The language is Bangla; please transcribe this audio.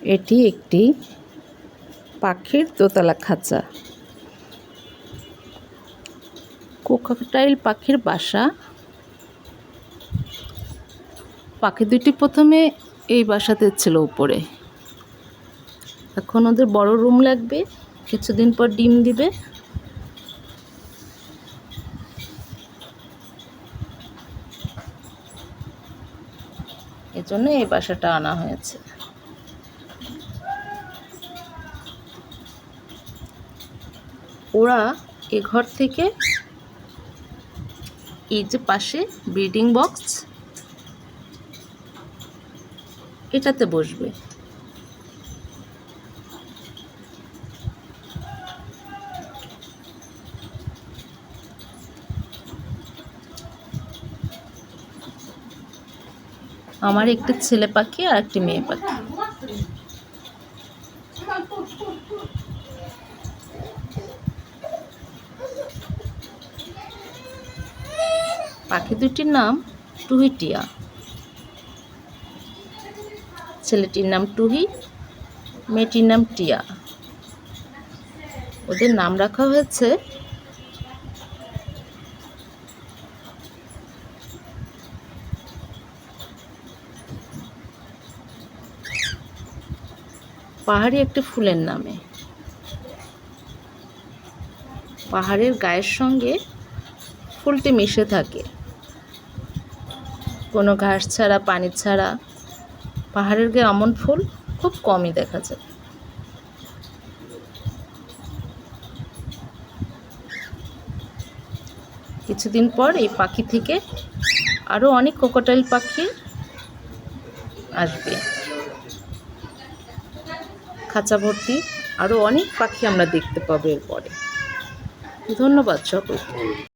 এটি একটি পাখির দোতলা খাঁচা। কোকাটাইল পাখির বাসা। পাখি দুটি প্রথমে এই বাসাতে ছিল উপরে, এখন ওদের বড় রুম লাগবে, কিছুদিন পর ডিম দিবে। এজন্য এই বাসাটা আনা হয়েছে। ওরা এ ঘর থেকে এই যে পাশে ব্রিডিং বক্স, এটাতে বসবে। আমার একটি ছেলে পাখি আর একটি মেয়ে পাখি। পাখি দুটির নাম টুহি টিয়া। ছেলেটির নাম টুহি, মেয়েটির নাম টিয়া। ওদের নাম রাখা হয়েছে পাহাড়ি একটি ফুলের নামে। পাহাড়ের গায়ের সঙ্গে ফুলটি মিশে থাকে, কোনো ঘাস ছাড়া, পানি ছাড়া। পাহাড়ের গায়ে এমন ফুল খুব কমই দেখা যায়। কিছুদিন পর এই পাখি থেকে আরো অনেক কোকাটাইল পাখি আসবে। খাঁচা ভর্তি আরো অনেক পাখি আমরা দেখতে পাবো এরপরে। ধন্যবাদ সকলকে।